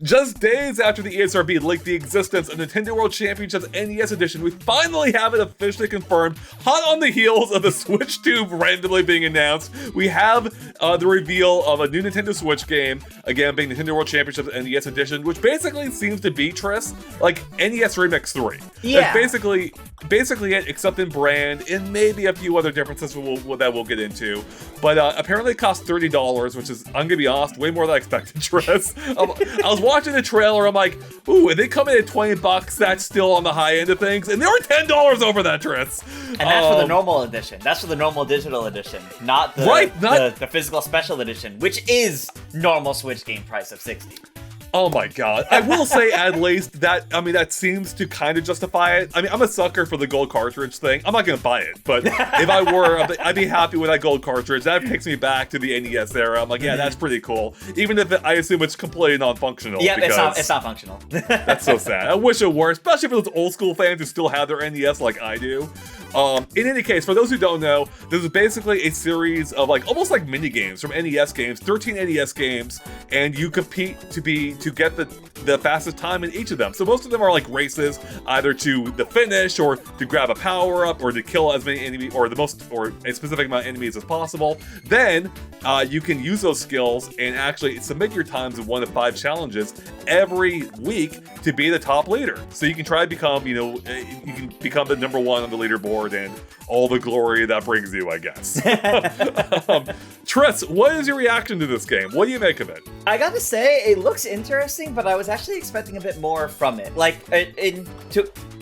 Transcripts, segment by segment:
Just days after the ESRB leaked the existence of Nintendo World Championships NES Edition, we finally have it officially confirmed. Hot on the heels of the Switch Tube randomly being announced, we have the reveal of a new Nintendo Switch game, again being Nintendo World Championships NES Edition, which basically seems to be, Triss, like NES Remix 3. Yeah. That's basically it, except in brand, and maybe a few other differences that we'll get into. But apparently it costs $30, which is, I'm gonna be honest, way more than I expected, Triss. I was watching the trailer, I'm like, ooh, and they come in at $20, that's still on the high end of things, and they were $10 over that, Triss. And that's for the normal edition. That's for the normal digital edition, not the physical special edition, which is normal Switch game price of $60. Oh my god. I will say at least that, that seems to kind of justify it. I'm a sucker for the gold cartridge thing. I'm not going to buy it, but if I were, I'd be happy with that gold cartridge. That takes me back to the NES era. I'm like, yeah, that's pretty cool. Even if I assume it's completely non-functional. Yeah, it's not functional. That's so sad. I wish it were, especially for those old school fans who still have their NES like I do. In any case, for those who don't know, this is basically a series of almost like mini games from NES games, 13 NES games, and you compete to get the fastest time in each of them. So most of them are like races, either to the finish or to grab a power up or to kill as many enemies or a specific amount of enemies as possible. Then you can use those skills and actually submit your times in 1 of 5 challenges every week to be the top leader. So you can try to become, you can become the number 1 on the leaderboard and all the glory that brings you, I guess. Triss, what is your reaction to this game? What do you make of it? I gotta say, it looks interesting, but I was actually expecting a bit more from it.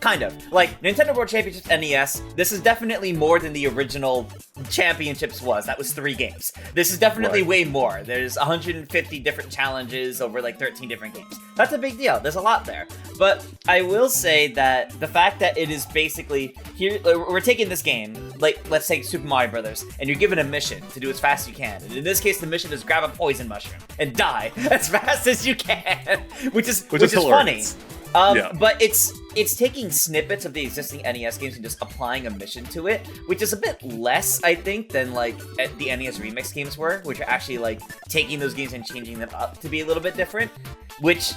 Kind of. Like, Nintendo World Championships NES, this is definitely more than the original Championships was. That was 3 games. This is definitely way more. There's 150 different challenges over 13 different games. That's a big deal. There's a lot there. But I will say that the fact that it is basically, here, we're taking this game, let's take Super Mario Brothers, and you're given a mission to do as fast as you can. And in this case, the mission is grab a poison mushroom and die as fast as you can, which is funny. But it's taking snippets of the existing NES games and just applying a mission to it, which is a bit less, I think, than the NES Remix games were, which are actually taking those games and changing them up to be a little bit different, which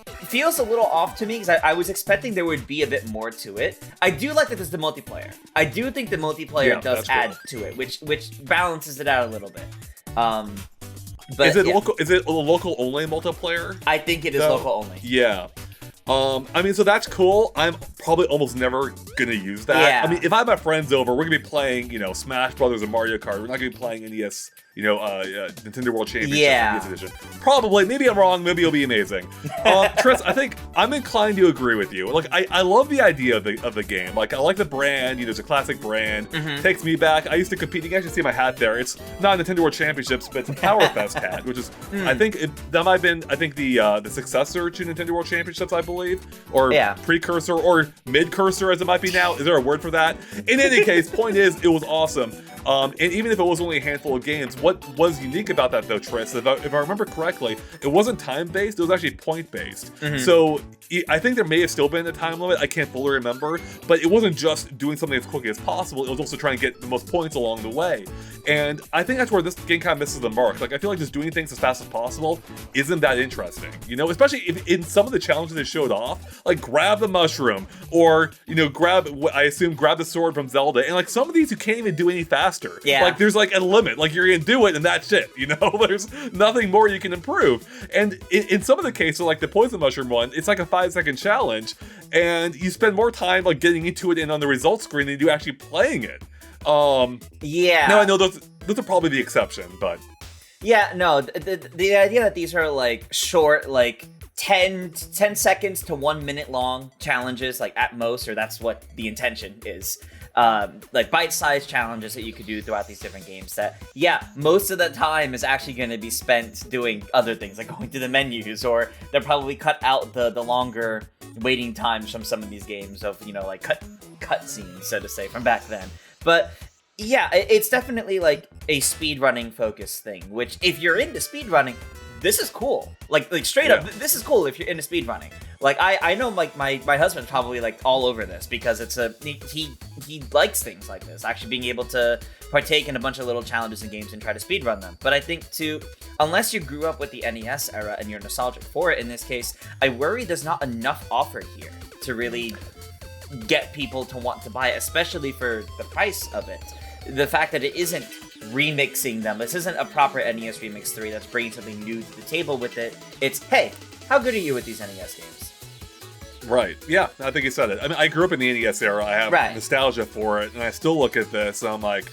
feels a little off to me because I was expecting there would be a bit more to it. I do like that there's the multiplayer. I do think the multiplayer does add to it, which balances it out a little bit. But is it local? Is it a local only multiplayer? I think it is local only. Yeah. So that's cool. I'm probably almost never gonna use that. Yeah. If I have my friends over, we're gonna be playing, Smash Brothers and Mario Kart. We're not gonna be playing NES, Nintendo World Championship NES Edition. Probably. Maybe I'm wrong. Maybe it'll be amazing. Triss, I think I'm inclined to agree with you. I love the idea of the game. I like the brand. It's a classic brand. Mm-hmm. Takes me back. I used to compete. You can actually see my hat there. It's not Nintendo World Championships, but it's a Power Fest hat, which is I think that might have been the successor to Nintendo World Championships, I believe, or precursor or mid-cursor as it might be now. Is there a word for that? In any case, point is, it was awesome. And even if it was only a handful of games, what was unique about that, though, Triss, if I remember correctly, it wasn't time-based, it was actually point-based. Mm-hmm. So I think there may have still been a time limit, I can't fully remember, but it wasn't just doing something as quickly as possible, it was also trying to get the most points along the way. And I think that's where this game kind of misses the mark. I feel like just doing things as fast as possible isn't that interesting, especially if in some of the challenges they showed off, grab the mushroom, or, grab the sword from Zelda, and some of these you can't even do any faster. Yeah. There's a limit. You're gonna do it and that's it. There's nothing more you can improve. And in some of the cases, like the poison mushroom one, it's a 5-second challenge, and you spend more time getting into it and on the results screen than you do actually playing it. Now I know those are probably the exception, but yeah, no, the idea that these are short, 10 seconds to 1 minute long challenges, at most, or that's what the intention is. Bite-sized challenges that you could do throughout these different games that, most of the time is actually going to be spent doing other things, like going to the menus, or they'll probably cut out the longer waiting times from some of these games of, cut scenes, so to say, from back then. But yeah, it's definitely a speedrunning focused thing, which if you're into speedrunning, this is cool. Straight up, this is cool if you're into speedrunning. Like I know like my husband's probably like all over this because he likes things like this, actually being able to partake in a bunch of little challenges and games and try to speedrun them. But I think unless you grew up with the NES era and you're nostalgic for it in this case, I worry there's not enough offered here to really get people to want to buy it, especially for the price of it. The fact that it isn't remixing them, this isn't a proper NES Remix 3 that's bringing something new to the table with it. It's, hey, how good are you with these NES games? Right. Yeah, I think you said it. I mean, I grew up in the NES era. I have nostalgia for it, and I still look at this and I'm like,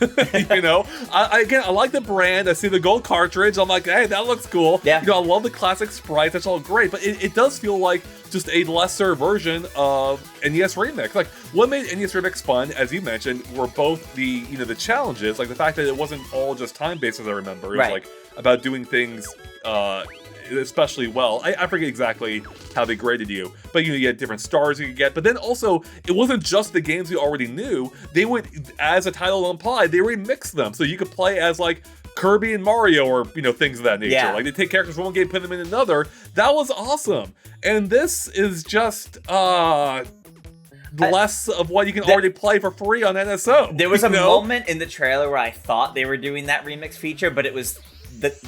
you know, I like the brand. I see the gold cartridge. I'm like, hey, that looks cool. Yeah. You know, I love the classic sprites. That's all great. But it does feel like just a lesser version of NES Remix. Like, what made NES Remix fun, as you mentioned, were both the challenges, like the fact that it wasn't all just time-based, as I remember. It was like about doing things especially well. I forget exactly how they graded you, but you had different stars you could get. But then also, it wasn't just the games you already knew. They would, as a title implied, they remix them, so you could play as like Kirby and Mario, or things of that nature. Yeah. Like they take characters from one game, put them in another. That was awesome. And this is just less of what you can already play for free on NSO. There was a moment in the trailer where I thought they were doing that remix feature, but it was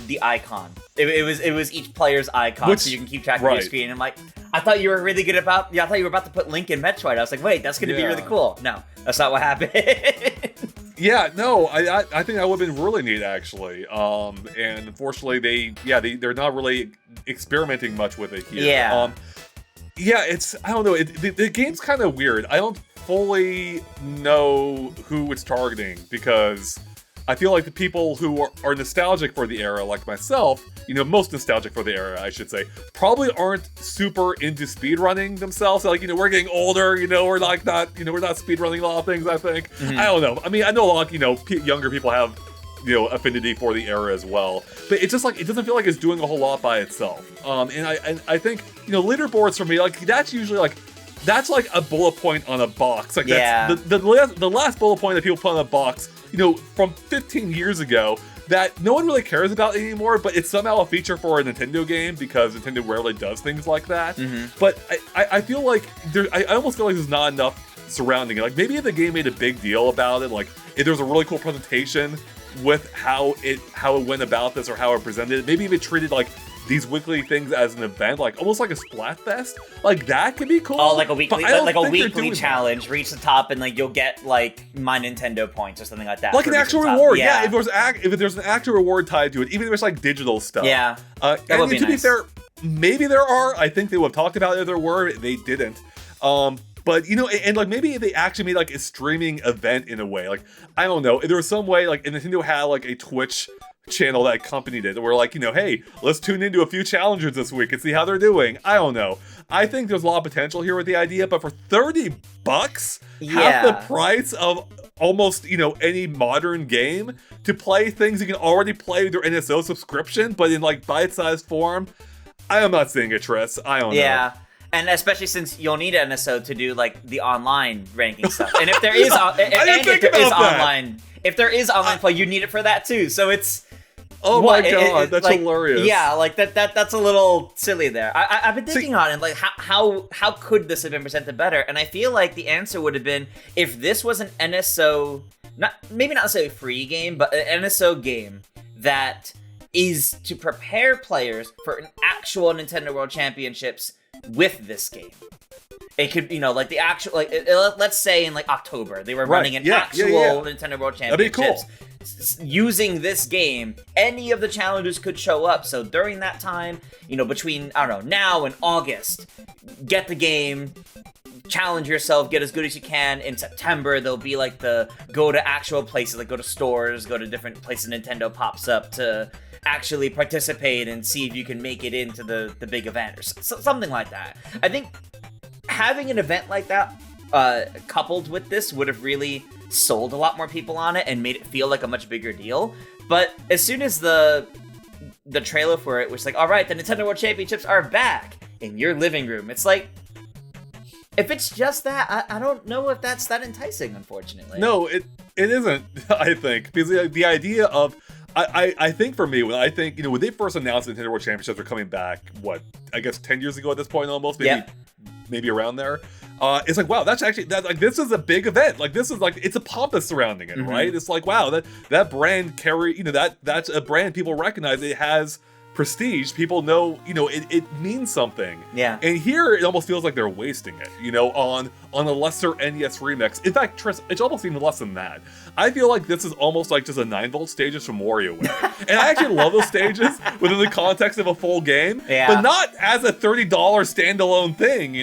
the icon. It was each player's icon, so you can keep track of your screen. I'm like, I thought you were really good about. Yeah, I thought you were about to put Link in Metroid. I was like, wait, that's going to be really cool. No, that's not what happened. Yeah, no, I think that would have been really neat, actually. And unfortunately, they're not really experimenting much with it here. Yeah. I don't know. The game's kind of weird. I don't fully know who it's targeting, because I feel like the people who are nostalgic for the era, like myself, most nostalgic for the era, I should say, probably aren't super into speedrunning themselves. Like, we're getting older, we're like not, we're not speedrunning a lot of things, I think. Mm-hmm. I don't know. I mean, I know a lot, younger people have, affinity for the era as well. But it's just like, it doesn't feel like it's doing a whole lot by itself. And I think, leaderboards for me, like, that's usually like, that's like a bullet point on a box. Like, that's the last bullet point that people put on a box, from 15 years ago, that no one really cares about anymore, but it's somehow a feature for a Nintendo game, because Nintendo rarely does things like that. Mm-hmm. But I feel like I almost feel like there's not enough surrounding it. Like, maybe if the game made a big deal about it, like if there was a really cool presentation with how it went about this, or how it presented it, maybe if it treated like these weekly things as an event, like almost like a Splatfest, like that could be cool. Oh, like a weekly challenge. Reach the top and like you'll get like My Nintendo points or something like that. Like an actual reward. Yeah. If there's an actual reward tied to it, even if it's like digital stuff. Yeah. That would be nice. To be fair, maybe there are. I think they would have talked about it if there were. They didn't. But, and like maybe if they actually made like a streaming event in a way, like, I don't know, if there was some way, like, and Nintendo had like a Twitch channel that accompanied it, where like, hey, let's tune into a few challengers this week and see how they're doing. I don't know. I think there's a lot of potential here with the idea, but for $30, half the price of almost, any modern game, to play things you can already play with your NSO subscription, but in like bite-sized form, I am not seeing it, Triss. I don't know. Yeah. And especially since you'll need NSO to do like the online ranking stuff, and if there is, if there is online play, you need it for that too. So it's my god, that's like, hilarious. Yeah, like that's a little silly there. I've been thinking on it, like how could this have been presented better? And I feel like the answer would have been if this was an NSO, maybe not necessarily a free game, but an NSO game that is to prepare players for an actual Nintendo World Championships with this game. It could, like the actual, like let's say in like October they were running an actual Nintendo World Championships. That'd be cool. Using this game, any of the challengers could show up. So during that time, between now and August, get the game, challenge yourself, get as good as you can. In September, there'll be like the go to actual places, like go to stores, go to different places Nintendo pops up to actually participate and see if you can make it into the big event or something like that. I think having an event like that coupled with this would have really sold a lot more people on it and made it feel like a much bigger deal. But as soon as the trailer for it was like, all right, the Nintendo World Championships are back in your living room, it's like, if it's just that, I don't know if that's that enticing, unfortunately. No, it isn't, I think, because the idea of I think for me, when I think, when they first announced the Nintendo World Championships are coming back, I guess 10 years ago at this point almost, maybe around there. It's like, wow, this is a big event. Like, this is like, it's a pompous surrounding it, right? It's like, wow, that brand that's a brand people recognize. It has prestige. People know, it means something. Yeah. And here, it almost feels like they're wasting it, on a lesser NES remix. In fact, Tris, it's almost even less than that. I feel like this is almost like just a 9-volt stages from WarioWare. And I actually love those stages within the context of a full game, but not as a $30 standalone thing,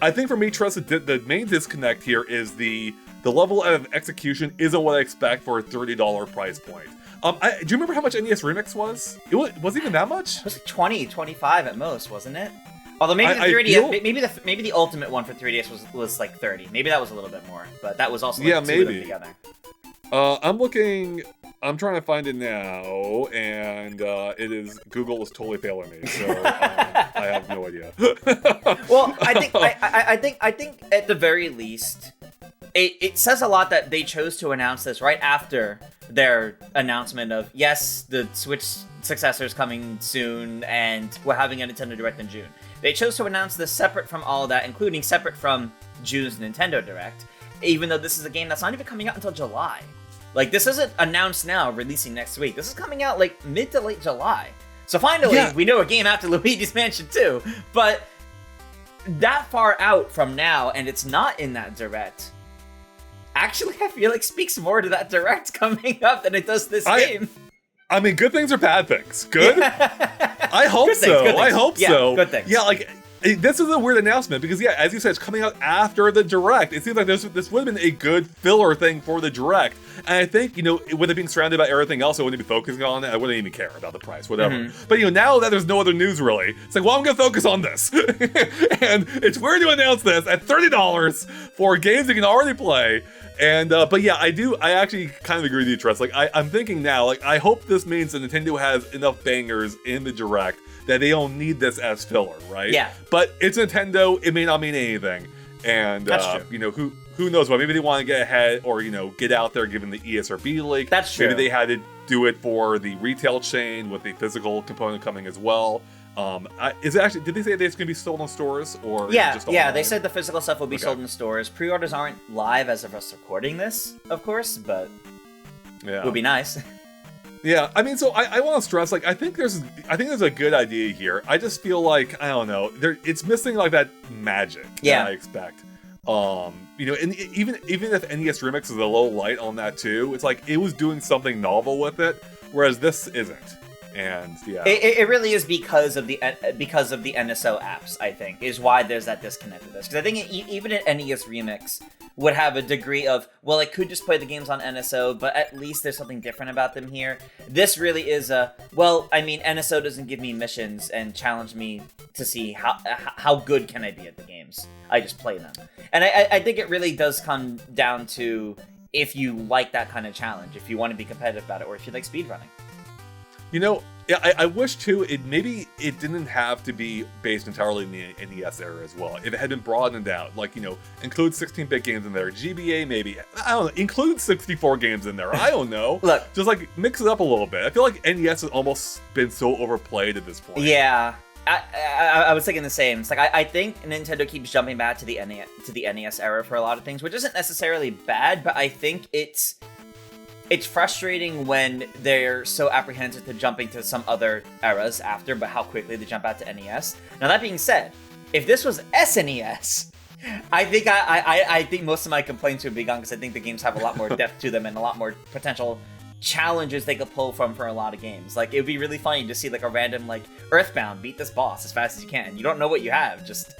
I think for me, Tris, the main disconnect here is the level of execution isn't what I expect for a $30 price point. Do you remember how much NES Remix was? Was it even that much? It was like 20, 25 at most, wasn't it? Although maybe the 3DS, maybe the ultimate one for 3DS was like 30. Maybe that was a little bit more, but that was also like two of them together. I'm trying to find it now, and Google is totally failing me, so I have no idea. Well, I think at the very least, it says a lot that they chose to announce this right after their announcement of, yes, the Switch successor is coming soon, and we're having a Nintendo Direct in June. They chose to announce this separate from all of that, including separate from June's Nintendo Direct, even though this is a game that's not even coming out until July. Like, this isn't announced now, releasing next week. This is coming out, like, mid to late July. So finally, we know a game after Luigi's Mansion 2, but that far out from now, and it's not in that Direct, actually, I feel like speaks more to that Direct coming up than it does this game. I mean, good things or bad things? Good? I hope so. I hope so. Good things. Yeah, like, this is a weird announcement because, as you said, it's coming out after the Direct. It seems like this would have been a good filler thing for the Direct. And I think, with it being surrounded by everything else, I wouldn't be focusing on it. I wouldn't even care about the price, whatever. But, now that there's no other news, really, it's like, well, I'm going to focus on this. And it's weird to announce this at $30 for games you can already play. And, but yeah, I actually kind of agree with you, Tress. Like, I'm thinking now, like, I hope this means that Nintendo has enough bangers in the Direct that they don't need this as filler, right? Yeah. But it's Nintendo, it may not mean anything. And, That's true. Who knows what? Maybe they want to get ahead or, get out there given the ESRB leak. That's true. Maybe they had to do it for the retail chain with the physical component coming as well. Is it actually? Did they say it's going to be sold in stores or? Just they said the physical stuff will be sold in stores. Pre-orders aren't live as of us recording this, of course, but it would be nice. Yeah, I mean, so I want to stress, like, I think there's a good idea here. I just feel like, I don't know, it's missing like that magic that I expect. And even if NES Remix is a little light on that too, it's like it was doing something novel with it, whereas this isn't. And it really is because of the NSO apps. I think is why there's that disconnect with this. Because I think even an NES Remix would have a degree of, well, I could just play the games on NSO, but at least there's something different about them here. This really is NSO doesn't give me missions and challenge me to see how good can I be at the games. I just play them, and I think it really does come down to if you like that kind of challenge, if you want to be competitive about it, or if you like speedrunning. I wish too, it didn't have to be based entirely in the NES era as well. If it had been broadened out, like, include 16-bit games in there, GBA maybe, I don't know, include 64 games in there, I don't know. Look, just like mix it up a little bit. I feel like NES has almost been so overplayed at this point. Yeah, I was thinking the same. It's like I think Nintendo keeps jumping back to the NES era for a lot of things, which isn't necessarily bad, but I think it's frustrating when they're so apprehensive to jumping to some other eras after, but how quickly they jump out to NES. Now, that being said, if this was SNES, I think I think most of my complaints would be gone, because I think the games have a lot more depth to them and a lot more potential challenges they could pull from for a lot of games. Like, it would be really funny to see like a random, like, Earthbound, beat this boss as fast as you can. You don't know what you have, just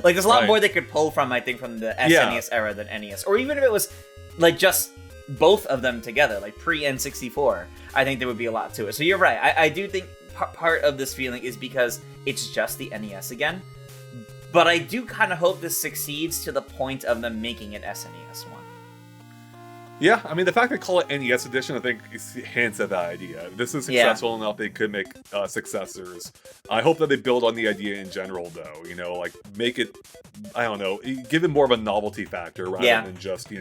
like, there's a lot more they could pull from, I think, from the SNES era than NES. Or even if it was like just both of them together, like pre-N64, I think there would be a lot to it. So you're right. I do think part of this feeling is because it's just the NES again. But I do kind of hope this succeeds to the point of them making it SNES one. Yeah, I mean, the fact they call it NES Edition, I think, hints at that idea. This is successful enough they could make successors. I hope that they build on the idea in general, though. Like, make it, I don't know, give it more of a novelty factor rather than just,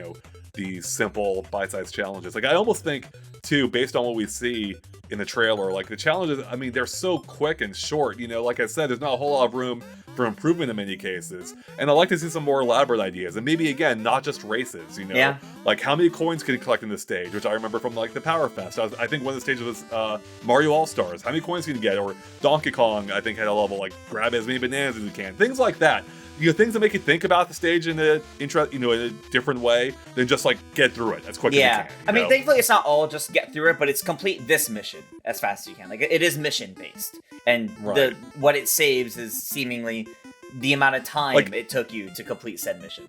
these simple bite-sized challenges. Like, I almost think too, based on what we see in the trailer, like the challenges, I mean, they're so quick and short, you know, like I said, there's not a whole lot of room for improvement in many cases. And I'd like to see some more elaborate ideas, and maybe again, not just races, you know, Yeah. like how many coins can you collect in this stage, which I remember from like the Power Fest. I think one of the stages was Mario All-Stars. How many coins can you get? Or Donkey Kong, I think, had a level like grab as many bananas as you can. Things like that. You know, things that make you think about the stage in a different way than just like get through it as quick as you can. I mean, thankfully it's not all just get through it, but it's complete this mission as fast as you can. Like, it is mission based, and what it saves is seemingly the amount of time it took you to complete said mission.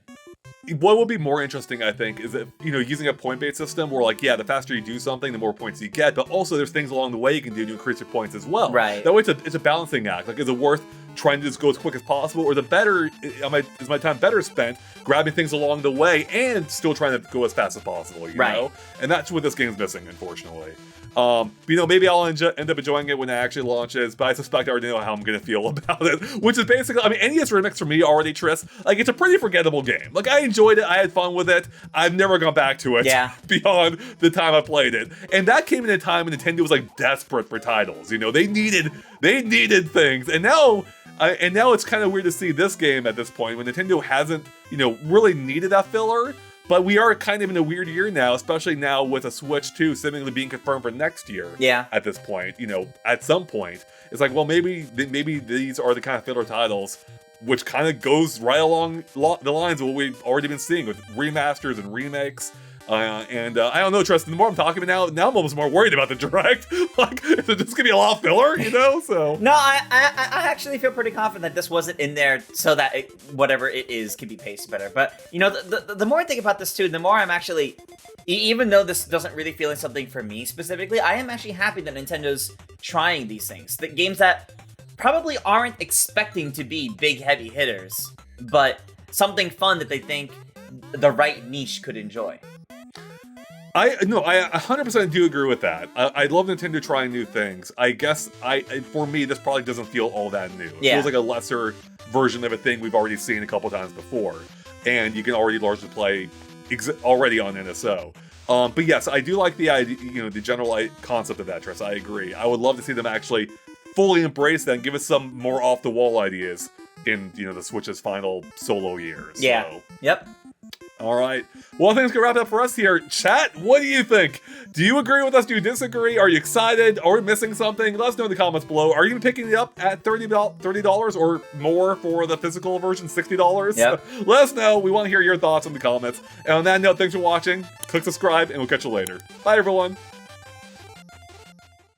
What would be more interesting, I think, is that, you know, using a point-based system where, like, yeah, the faster you do something, the more points you get, but also there's things along the way you can do to increase your points as well. Right. That way it's a balancing act. Like, is it worth trying to just go as quick as possible, or is my time better spent grabbing things along the way and still trying to go as fast as possible, you know? And that's what this game's missing, unfortunately. You know, maybe I'll end up enjoying it when it actually launches, but I suspect I already know how I'm gonna feel about it, which is basically, I mean, NES Remix for me already, Tris, like, it's a pretty forgettable game. Like, I enjoyed it, I had fun with it, I've never gone back to it beyond the time I played it. And that came in a time when Nintendo was, like, desperate for titles, you know? They needed things, and now it's kind of weird to see this game at this point when Nintendo hasn't, you know, really needed that filler. But we are kind of in a weird year now, especially now with a Switch 2 seemingly being confirmed for next year. Yeah. At this point, you know, at some point, it's like, well, maybe these are the kind of filler titles, which kind of goes right along the lines of what we've already been seeing with remasters and remakes. I don't know, Tristan, the more I'm talking about now I'm almost more worried about the Direct. Like, is it just gonna be a lot of filler, you know? So no, I actually feel pretty confident that this wasn't in there so that whatever it is can be paced better. But, you know, the more I think about this too, the more I'm actually, even though this doesn't really feel like something for me specifically, I am actually happy that Nintendo's trying these things. The games that probably aren't expecting to be big, heavy hitters, but something fun that they think the right niche could enjoy. I 100% do agree with that. I love Nintendo trying new things. I guess for me, this probably doesn't feel all that new. It feels like a lesser version of a thing we've already seen a couple times before, and you can already largely play already on NSO. But yes, I do like the idea, you know, the general concept of that, Tris. I agree. I would love to see them actually fully embrace that and give us some more off-the-wall ideas in, you know, the Switch's final solo year. Yeah. So. Yep. All right. Well, I think it's going to wrap it up for us here. Chat, what do you think? Do you agree with us? Do you disagree? Are you excited? Are we missing something? Let us know in the comments below. Are you picking it up at $30 or more for the physical version, $60? Yep. Let us know. We want to hear your thoughts in the comments. And on that note, thanks for watching. Click subscribe, and we'll catch you later. Bye, everyone.